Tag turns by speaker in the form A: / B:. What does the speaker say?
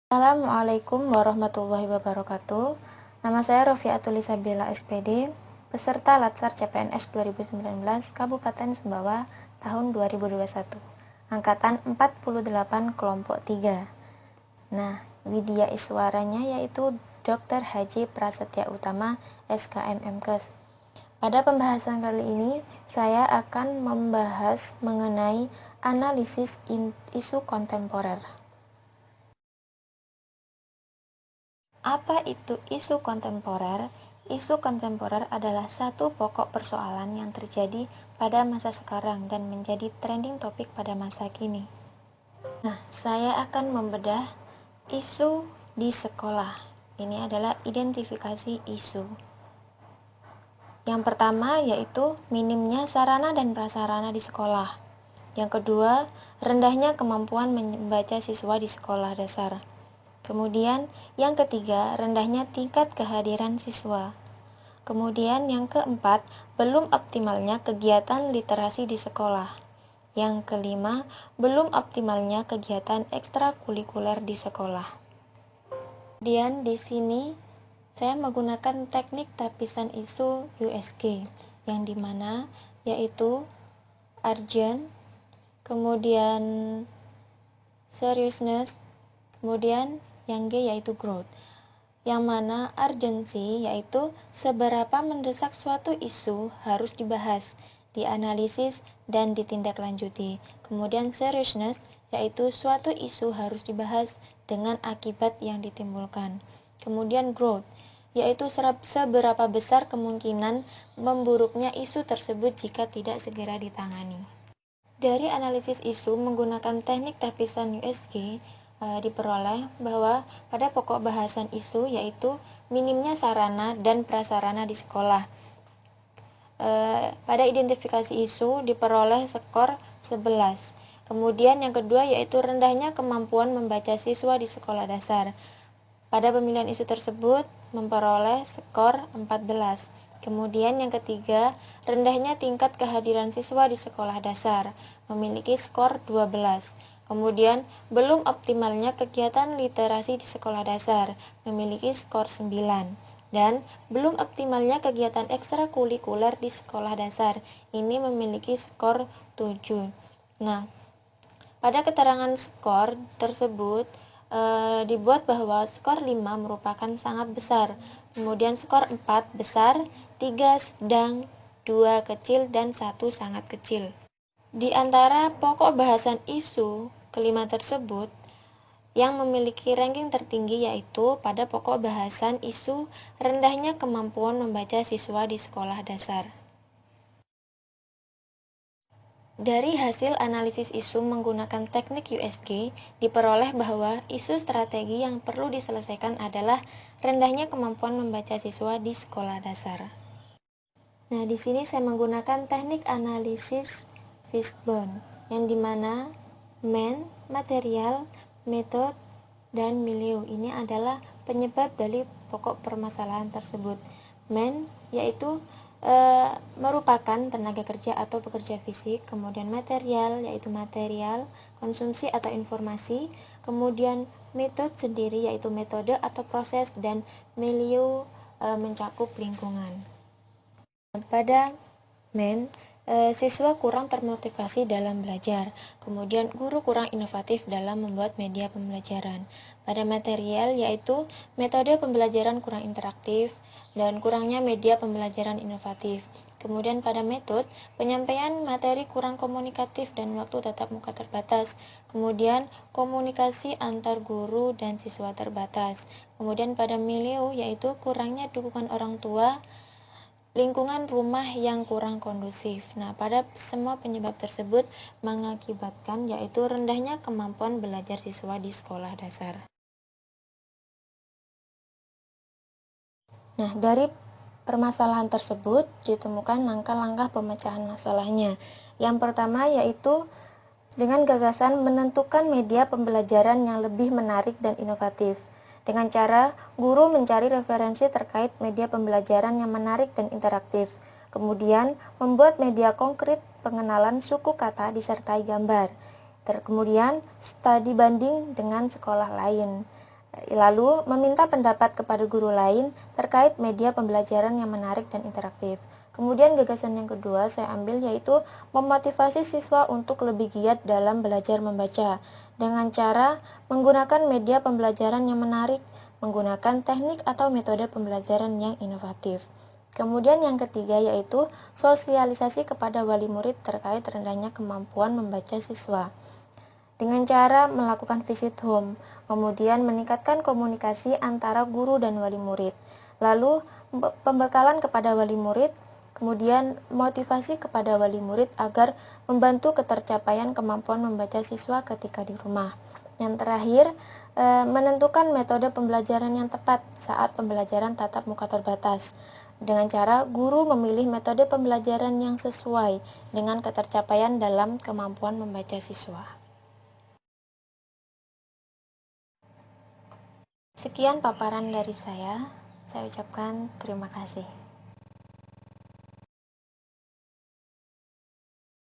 A: Assalamualaikum warahmatullahi wabarakatuh. Nama saya Rofiatul Isabella SPD, peserta Latsar CPNS 2019 Kabupaten Sumbawa tahun 2021, angkatan 48 kelompok 3. Nah, widya iswaranya yaitu Dr. Haji Prasetya Utama, SKM MKes. Pada pembahasan kali ini, saya akan membahas mengenai analisis isu kontemporer. Apa itu isu kontemporer? Isu kontemporer adalah satu pokok persoalan yang terjadi pada masa sekarang dan menjadi trending topik pada masa kini. Nah, saya akan membedah isu di sekolah. Ini adalah identifikasi isu. Yang pertama yaitu minimnya sarana dan prasarana di sekolah. Yang kedua, rendahnya kemampuan membaca siswa di sekolah dasar. Kemudian, yang ketiga, rendahnya tingkat kehadiran siswa. Kemudian, yang keempat, belum optimalnya kegiatan literasi di sekolah. Yang kelima, belum optimalnya kegiatan ekstrakurikuler di sekolah. Kemudian, di sini saya menggunakan teknik tapisan isu USG, yang dimana yaitu urgent, kemudian seriousness, kemudian yang G yaitu growth. Yang mana urgency yaitu seberapa mendesak suatu isu harus dibahas, dianalisis, dan ditindaklanjuti. Kemudian seriousness yaitu suatu isu harus dibahas dengan akibat yang ditimbulkan. Kemudian growth yaitu seberapa besar kemungkinan memburuknya isu tersebut jika tidak segera ditangani. Dari analisis isu menggunakan teknik tapisan USG, diperoleh bahwa pada pokok bahasan isu yaitu minimnya sarana dan prasarana di sekolah. Pada identifikasi isu diperoleh skor 11. Kemudian yang kedua yaitu rendahnya kemampuan membaca siswa di sekolah dasar. Pada pemilihan isu tersebut memperoleh skor 14. Kemudian yang ketiga, rendahnya tingkat kehadiran siswa di sekolah dasar, memiliki skor 12. Kemudian, belum optimalnya kegiatan literasi di sekolah dasar, memiliki skor 9. Dan belum optimalnya kegiatan ekstrakurikuler di sekolah dasar, ini memiliki skor 7. Nah, pada keterangan skor tersebut, dibuat bahwa skor 5 merupakan sangat besar, kemudian skor 4 besar, 3 sedang, 2 kecil, dan 1 sangat kecil. Di antara pokok bahasan isu kelima tersebut, yang memiliki ranking tertinggi yaitu pada pokok bahasan isu rendahnya kemampuan membaca siswa di sekolah dasar. Dari hasil analisis isu menggunakan teknik USG, diperoleh bahwa isu strategi yang perlu diselesaikan adalah rendahnya kemampuan membaca siswa di sekolah dasar. Nah, di sini saya menggunakan teknik analisis Fishbone, yang dimana material, metode, dan milieu ini adalah penyebab dari pokok permasalahan tersebut. Yaitu merupakan tenaga kerja atau pekerja fisik, kemudian material yaitu material, konsumsi atau informasi, kemudian metode sendiri yaitu metode atau proses, dan milieu mencakup lingkungan. Pada siswa kurang termotivasi dalam belajar, kemudian guru kurang inovatif dalam membuat media pembelajaran. Pada material yaitu metode pembelajaran kurang interaktif dan kurangnya media pembelajaran inovatif. Kemudian pada metode, penyampaian materi kurang komunikatif dan waktu tatap muka terbatas. Kemudian komunikasi antar guru dan siswa terbatas. Kemudian pada milieu yaitu kurangnya dukungan orang tua, lingkungan rumah yang kurang kondusif. Nah, pada semua penyebab tersebut mengakibatkan yaitu rendahnya kemampuan belajar siswa di sekolah dasar. Nah, dari permasalahan tersebut ditemukan langkah-langkah pemecahan masalahnya. Yang pertama yaitu dengan gagasan menentukan media pembelajaran yang lebih menarik dan inovatif. Dengan cara guru mencari referensi terkait media pembelajaran yang menarik dan interaktif. Kemudian membuat media konkret pengenalan suku kata disertai gambar. Kemudian studi banding dengan sekolah lain. Lalu, meminta pendapat kepada guru lain terkait media pembelajaran yang menarik dan interaktif. Kemudian gagasan yang kedua saya ambil yaitu memotivasi siswa untuk lebih giat dalam belajar membaca dengan cara menggunakan media pembelajaran yang menarik, menggunakan teknik atau metode pembelajaran yang inovatif. Kemudian yang ketiga yaitu sosialisasi kepada wali murid terkait rendahnya kemampuan membaca siswa dengan cara melakukan visit home, kemudian meningkatkan komunikasi antara guru dan wali murid. Lalu pembekalan kepada wali murid, kemudian motivasi kepada wali murid agar membantu ketercapaian kemampuan membaca siswa ketika di rumah. Yang terakhir, menentukan metode pembelajaran yang tepat saat pembelajaran tatap muka terbatas. Dengan cara guru memilih metode pembelajaran yang sesuai dengan ketercapaian dalam kemampuan membaca siswa. Sekian paparan dari saya ucapkan terima kasih.